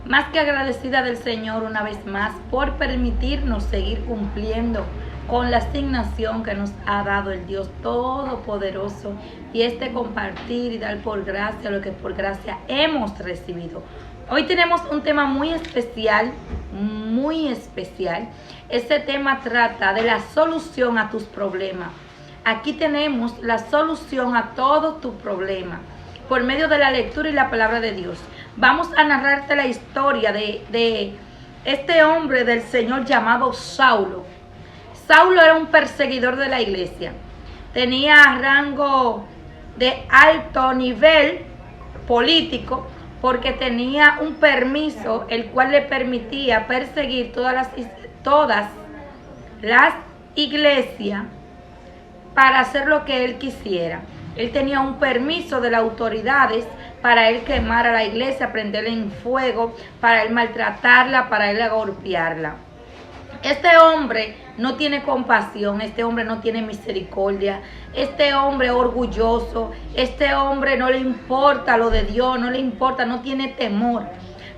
más que agradecida del Señor una vez más por permitirnos seguir cumpliendo con la asignación que nos ha dado el Dios Todopoderoso, y compartir y dar por gracia lo que por gracia hemos recibido. Hoy tenemos un tema muy especial, muy especial. Este tema trata de la solución a tus problemas. Aquí tenemos la solución a todos tus problemas por medio de la lectura y la palabra de Dios. Vamos a narrarte la historia de este hombre del Señor llamado Saulo. Saulo era un perseguidor de la iglesia. Tenía rango de alto nivel político porque tenía un permiso el cual le permitía perseguir todas las iglesias para hacer lo que él quisiera. Él tenía un permiso de las autoridades para él quemar a la iglesia, prenderla en fuego, para él maltratarla, para él golpearla. Este hombre no tiene compasión, este hombre no tiene misericordia, este hombre es orgulloso, este hombre no le importa lo de Dios, no le importa, no tiene temor.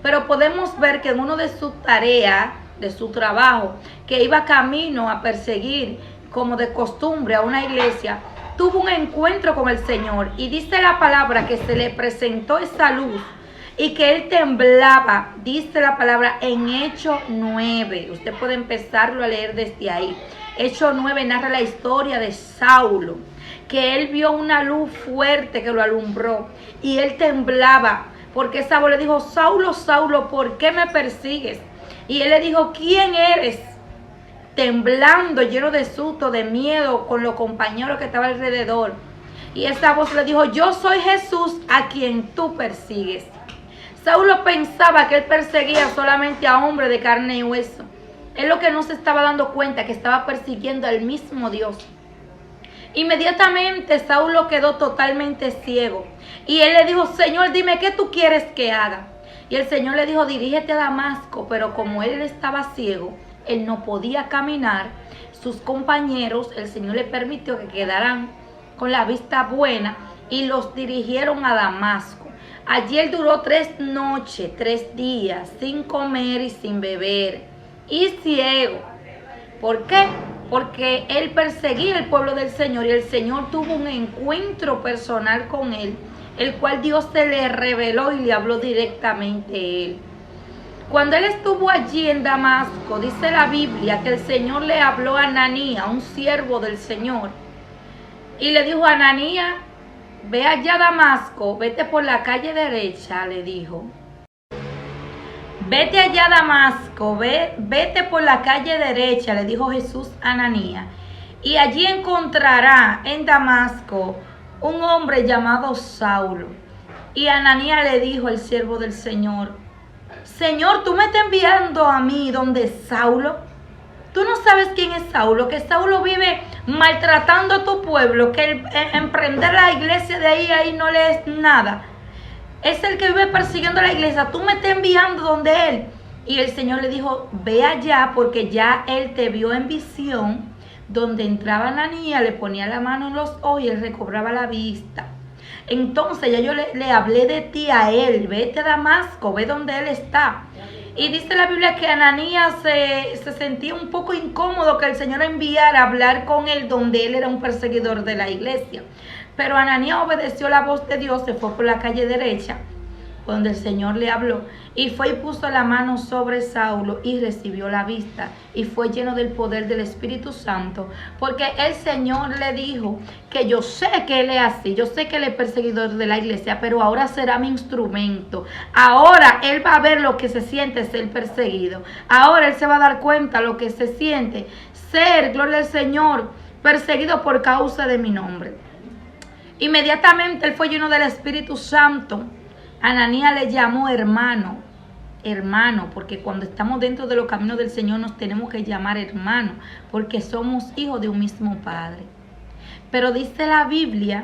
Pero podemos ver que en uno de sus tareas, de su trabajo, que iba camino a perseguir como de costumbre a una iglesia, tuvo un encuentro con el Señor, y dice la palabra que se le presentó esa luz y que él temblaba. Dice la palabra en Hechos 9. Usted puede empezarlo a leer desde ahí. Hechos 9 narra la historia de Saulo, que él vio una luz fuerte que lo alumbró y él temblaba, porque Saulo le dijo: Saulo, Saulo, ¿por qué me persigues? Y él le dijo: ¿quién eres? Temblando, lleno de susto, de miedo, con los compañeros que estaban alrededor. Y esa voz le dijo: yo soy Jesús a quien tú persigues. Saulo pensaba que él perseguía solamente a hombres de carne y hueso. Él lo que no se estaba dando cuenta que estaba persiguiendo al mismo Dios. Inmediatamente Saulo quedó totalmente ciego. Y él le dijo: Señor, dime qué tú quieres que haga. Y el Señor le dijo: dirígete a Damasco. Pero como él estaba ciego, él no podía caminar. Sus compañeros, el Señor le permitió que quedaran con la vista buena y los dirigieron a Damasco. Allí él duró 3 noches, 3 días, sin comer y sin beber, y ciego. ¿Por qué? Porque él perseguía el pueblo del Señor, y el Señor tuvo un encuentro personal con él, el cual Dios se le reveló y le habló directamente a él. Cuando él estuvo allí en Damasco, dice la Biblia que el Señor le habló a Ananías, un siervo del Señor, y le dijo: Ananías, ve allá a Damasco, vete por la calle derecha, le dijo. Vete allá a Damasco, vete por la calle derecha, le dijo Jesús a Ananías, y allí encontrará en Damasco un hombre llamado Saulo. Y Ananías le dijo al siervo del Señor: Señor, ¿tú me estás enviando a mí donde Saulo? Tú no sabes quién es Saulo, que Saulo vive maltratando a tu pueblo, que emprender la iglesia de ahí no le es nada. Es el que vive persiguiendo a la iglesia. Tú me estás enviando donde él. Y el Señor le dijo: ve allá, porque ya él te vio en visión, donde entraba Ananías, le ponía la mano en los ojos y él recobraba la vista. Entonces ya yo le hablé de ti a él. Vete a Damasco, ve donde él está. Y dice la Biblia que Ananías se sentía un poco incómodo que el Señor enviara a hablar con él donde él era un perseguidor de la iglesia. Pero Ananías obedeció la voz de Dios, se fue por la calle derecha, donde el Señor le habló, y fue y puso la mano sobre Saulo y recibió la vista, y fue lleno del poder del Espíritu Santo, porque el Señor le dijo que yo sé que él es así, yo sé que él es perseguidor de la iglesia, pero ahora será mi instrumento. Ahora él va a ver lo que se siente ser perseguido. Ahora él se va a dar cuenta lo que se siente ser, gloria al Señor, perseguido por causa de mi nombre. Inmediatamente él fue lleno del Espíritu Santo. Ananías le llamó hermano, porque cuando estamos dentro de los caminos del Señor nos tenemos que llamar hermano, porque somos hijos de un mismo Padre. Pero dice la Biblia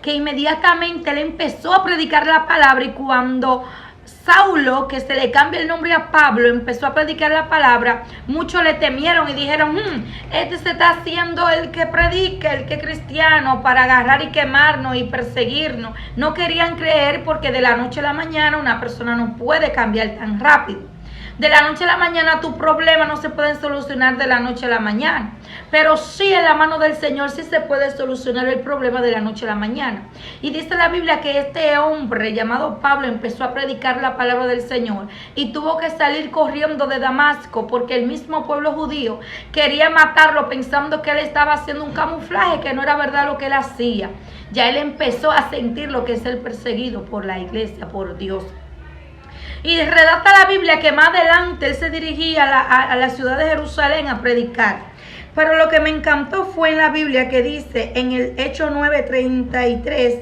que inmediatamente él empezó a predicar la palabra, y cuando Saulo, que se le cambia el nombre a Pablo, empezó a predicar la palabra, muchos le temieron y dijeron, este se está haciendo el que predica, el que es cristiano, para agarrar y quemarnos y perseguirnos. No querían creer porque de la noche a la mañana una persona no puede cambiar tan rápido. De la noche a la mañana tus problemas no se pueden solucionar de la noche a la mañana. Pero sí, en la mano del Señor sí se puede solucionar el problema de la noche a la mañana. Y dice la Biblia que este hombre llamado Pablo empezó a predicar la palabra del Señor y tuvo que salir corriendo de Damasco porque el mismo pueblo judío quería matarlo pensando que él estaba haciendo un camuflaje, que no era verdad lo que él hacía. Ya él empezó a sentir lo que es ser perseguido por la iglesia, por Dios. Y redacta la Biblia que más adelante él se dirigía a la ciudad de Jerusalén a predicar. Pero lo que me encantó fue en la Biblia que dice en el Hecho 9:33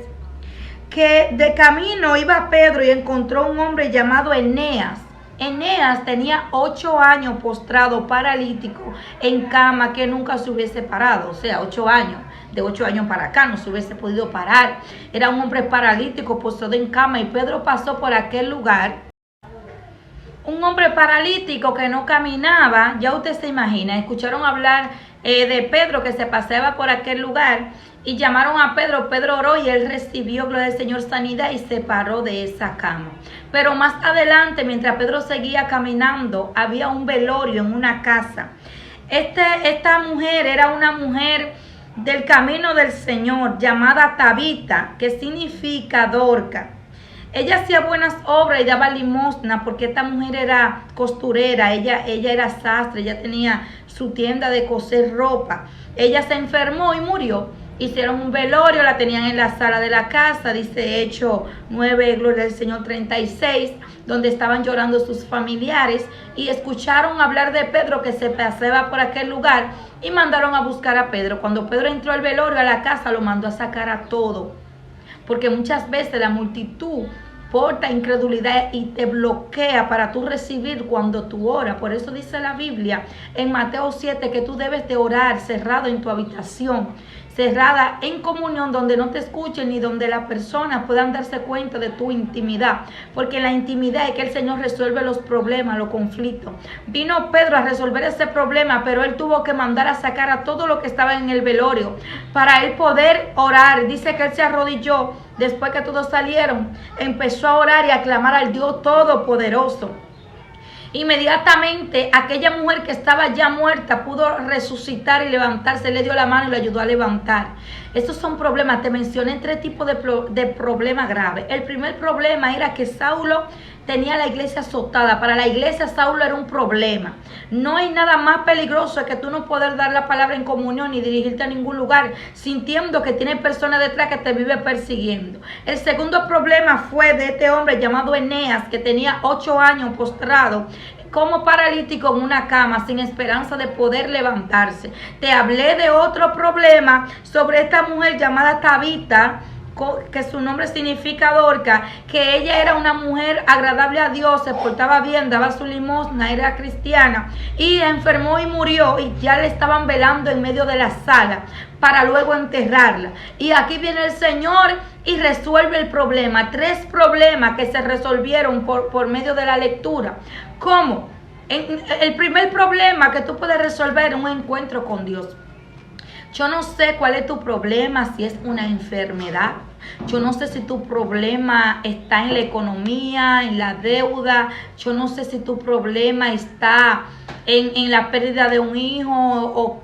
que de camino iba Pedro y encontró un hombre llamado Eneas. Eneas tenía 8 años postrado, paralítico, en cama, que nunca se hubiese parado. O sea, 8 años. De 8 años para acá no se hubiese podido parar. Era un hombre paralítico, postrado en cama, y Pedro pasó por aquel lugar. Un hombre paralítico que no caminaba, ya usted se imagina, escucharon hablar de Pedro que se paseaba por aquel lugar y llamaron a Pedro. Pedro oró y él recibió, gloria al Señor, sanidad y se paró de esa cama. Pero más adelante, mientras Pedro seguía caminando, había un velorio en una casa. Esta mujer era una mujer del camino del Señor llamada Tabita, que significa Dorca. Ella hacía buenas obras y daba limosna porque esta mujer era costurera, ella era sastre, ella tenía su tienda de coser ropa. Ella se enfermó y murió. Hicieron un velorio, la tenían en la sala de la casa, dice Hecho 9, gloria al Señor 36, donde estaban llorando sus familiares y escucharon hablar de Pedro que se paseaba por aquel lugar y mandaron a buscar a Pedro. Cuando Pedro entró al velorio a la casa, lo mandó a sacar a todo, porque muchas veces la multitud porta incredulidad y te bloquea para tú recibir cuando tú oras. Por eso dice la Biblia en Mateo 7 que tú debes de orar cerrado en tu habitación, cerrada en comunión, donde no te escuchen ni donde las personas puedan darse cuenta de tu intimidad, porque la intimidad es que el Señor resuelve los problemas, los conflictos. Vino Pedro a resolver ese problema, pero él tuvo que mandar a sacar a todo lo que estaba en el velorio para él poder orar. Dice que él se arrodilló después que todos salieron, empezó a orar y a clamar al Dios Todopoderoso. Inmediatamente aquella mujer que estaba ya muerta pudo resucitar y levantarse, le dio la mano y le ayudó a levantar. Estos son problemas, te mencioné 3 tipos de problemas graves. El primer problema era que Saulo tenía la iglesia azotada. Para la iglesia Saulo era un problema. No hay nada más peligroso que tú no poder dar la palabra en comunión y dirigirte a ningún lugar sintiendo que tiene personas detrás que te vive persiguiendo. El segundo problema fue de este hombre llamado Eneas, que tenía 8 años postrado como paralítico en una cama sin esperanza de poder levantarse. Te hablé de otro problema sobre esta mujer llamada Tabita, que su nombre significa Dorca, que ella era una mujer agradable a Dios, se portaba bien, daba su limosna, era cristiana, y enfermó y murió, y ya le estaban velando en medio de la sala para luego enterrarla. Y aquí viene el Señor y resuelve el problema. 3 problemas que se resolvieron por medio de la lectura. ¿Cómo? El primer problema que tú puedes resolver es un encuentro con Dios. Yo no sé cuál es tu problema, si es una enfermedad. Yo no sé si tu problema está en la economía, en la deuda. Yo no sé si tu problema está en la pérdida de un hijo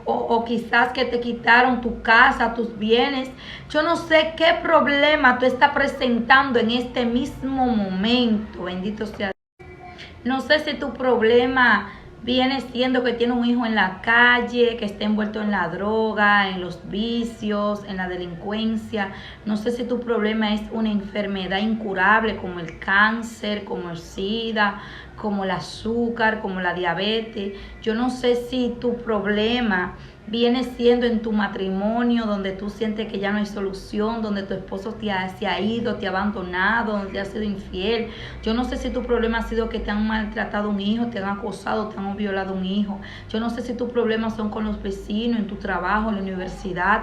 o quizás que te quitaron tu casa, tus bienes. Yo no sé qué problema tú estás presentando en este mismo momento. Bendito sea Dios. No sé si tu problema viene siendo que tiene un hijo en la calle, que está envuelto en la droga, en los vicios, en la delincuencia. No sé si tu problema es una enfermedad incurable como el cáncer, como el SIDA, como el azúcar, como la diabetes. Yo no sé si tu problema viene siendo en tu matrimonio, donde tú sientes que ya no hay solución, donde tu esposo se ha ido, te ha abandonado, donde te ha sido infiel. Yo no sé si tu problema ha sido que te han maltratado un hijo, te han acosado, te han violado un hijo. Yo no sé si tus problemas son con los vecinos, en tu trabajo, en la universidad,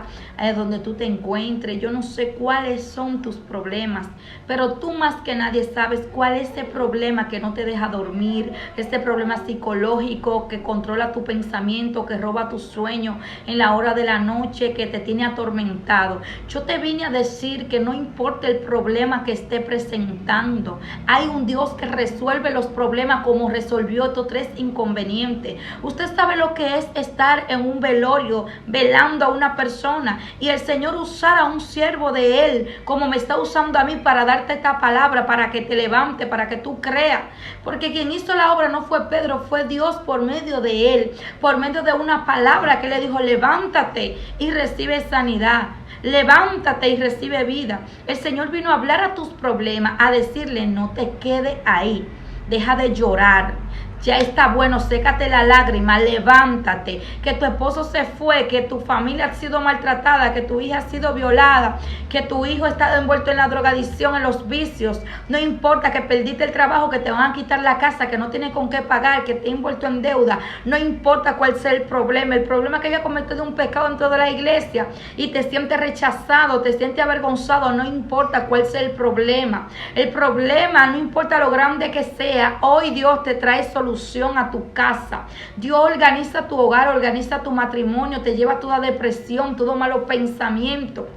donde tú te encuentres. Yo no sé cuáles son tus problemas, pero tú más que nadie sabes cuál es ese problema que no te deja dormir, ese problema psicológico que controla tu pensamiento, que roba tus sueños en la hora de la noche, que te tiene atormentado. Yo te vine a decir que no importa el problema que esté presentando, hay un Dios que resuelve los problemas como resolvió estos 3 inconvenientes. Usted sabe lo que es estar en un velorio velando a una persona y el Señor usar a un siervo de Él como me está usando a mí para darte esta palabra, para que te levante, para que tú creas. Porque quien hizo la obra no fue Pedro, fue Dios por medio de él, por medio de una palabra que le dijo: levántate y recibe sanidad. Levántate y recibe vida. El Señor vino a hablar a tus problemas, a decirle: no te quedes ahí, deja de llorar. Ya está bueno, sécate la lágrima, levántate, que tu esposo se fue, que tu familia ha sido maltratada, que tu hija ha sido violada, que tu hijo ha estado envuelto en la drogadicción, en los vicios. No importa que perdiste el trabajo, que te van a quitar la casa, que no tienes con qué pagar, que te has envuelto en deuda. No importa cuál sea el problema que haya cometido un pecado dentro de la iglesia y te sientes rechazado, te sientes avergonzado. No importa cuál sea el problema. El problema, no importa lo grande que sea, hoy Dios te trae solución a tu casa. Dios organiza tu hogar, organiza tu matrimonio, te lleva toda depresión, todo malo pensamiento.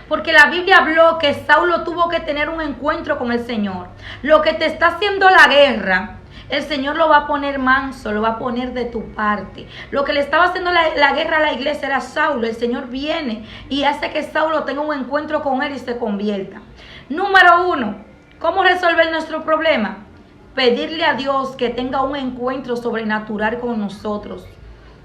Porque la Biblia habló que Saulo tuvo que tener un encuentro con el Señor. Lo que te está haciendo la guerra, el Señor lo va a poner manso, lo va a poner de tu parte. Lo que le estaba haciendo la guerra a la iglesia era Saulo. El Señor viene y hace que Saulo tenga un encuentro con él y se convierta. Número 1, ¿cómo resolver nuestro problema? Pedirle a Dios que tenga un encuentro sobrenatural con nosotros.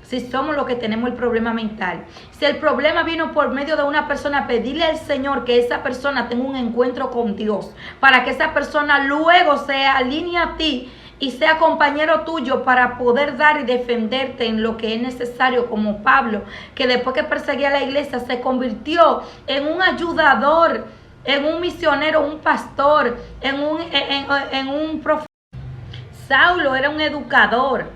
Si somos los que tenemos el problema mental. Si el problema vino por medio de una persona, pedirle al Señor que esa persona tenga un encuentro con Dios, para que esa persona luego se alinee a ti y sea compañero tuyo para poder dar y defenderte en lo que es necesario, como Pablo, que después que perseguía a la iglesia se convirtió en un ayudador, en un misionero, un pastor, en un profeta. Saulo era un educador.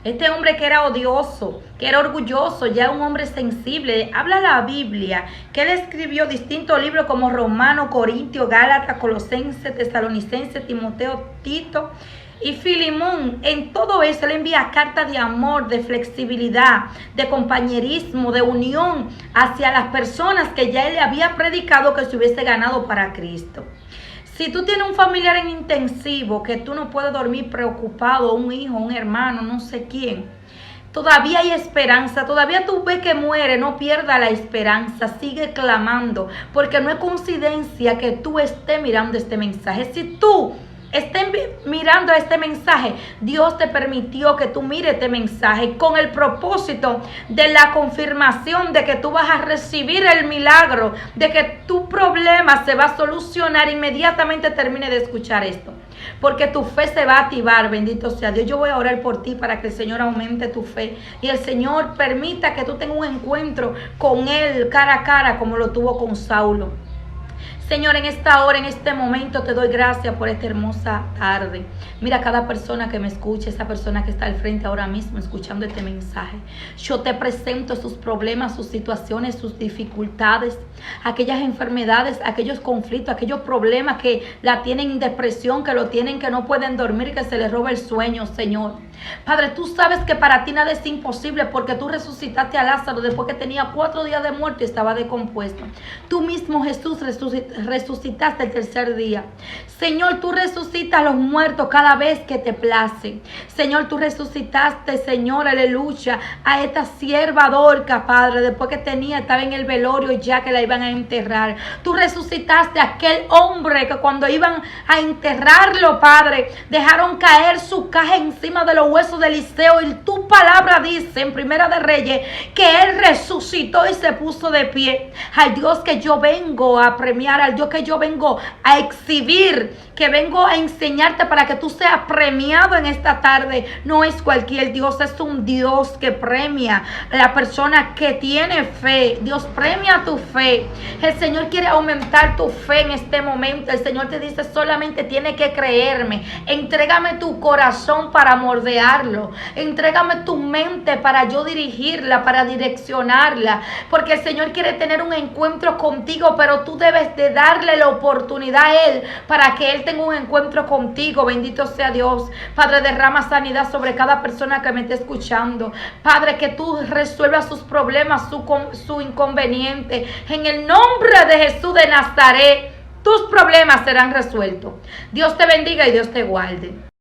Este hombre que era odioso, que era orgulloso, ya un hombre sensible. Habla la Biblia que él escribió distintos libros como Romano, Corintio, Gálatas, Colosenses, Tesalonicenses, Timoteo, Tito y Filemón. En todo eso él envía cartas de amor, de flexibilidad, de compañerismo, de unión hacia las personas que ya él le había predicado que se hubiese ganado para Cristo. Si tú tienes un familiar en intensivo, que tú no puedes dormir preocupado, un hijo, un hermano, no sé quién, todavía hay esperanza, todavía tú ves que muere, no pierda la esperanza, sigue clamando, porque no es coincidencia que tú estés mirando este mensaje. Si tú estás mirando este mensaje, Dios te permitió que tú mires este mensaje con el propósito de la confirmación de que tú vas a recibir el milagro, de que tu problema se va a solucionar inmediatamente termine de escuchar esto. Porque tu fe se va a activar, bendito sea Dios. Yo voy a orar por ti para que el Señor aumente tu fe y el Señor permita que tú tengas un encuentro con Él cara a cara como lo tuvo con Saulo. Señor, en esta hora, en este momento, te doy gracias por esta hermosa tarde. Mira a cada persona que me escucha, esa persona que está al frente ahora mismo escuchando este mensaje. Yo te presento sus problemas, sus situaciones, sus dificultades, aquellas enfermedades, aquellos conflictos, aquellos problemas que la tienen en depresión, que lo tienen, que no pueden dormir, que se les roba el sueño, Señor. Padre, tú sabes que para ti nada es imposible porque tú resucitaste a Lázaro después que tenía 4 días de muerte y estaba decompuesto. Tú mismo, Jesús, resucitaste el tercer día. Señor, tú resucitas a los muertos cada vez que te place. Señor, tú resucitaste, Señor, aleluya, a esta sierva Dorca, Padre, después que estaba en el velorio y ya que la iban a enterrar. Tú resucitaste a aquel hombre que cuando iban a enterrarlo, Padre, dejaron caer su caja encima de los huesos de Eliseo, y tu palabra dice en Primera de Reyes que él resucitó y se puso de pie. Ay, Dios, que yo vengo a prevenir premiar, al Dios que yo vengo a exhibir, que vengo a enseñarte para que tú seas premiado en esta tarde. No es cualquier Dios, es un Dios que premia a la persona que tiene fe. Dios premia tu fe. El Señor quiere aumentar tu fe en este momento. El Señor te dice, solamente tiene que creerme. Entrégame tu corazón para moldearlo. Entrégame tu mente para yo dirigirla, para direccionarla. Porque el Señor quiere tener un encuentro contigo, pero tú debes de darle la oportunidad a Él para que Él tenga un encuentro contigo. Bendito sea Dios. Padre, derrama sanidad sobre cada persona que me esté escuchando. Padre, que tú resuelvas sus problemas, su inconveniente. En el nombre de Jesús de Nazaret, tus problemas serán resueltos. Dios te bendiga y Dios te guarde.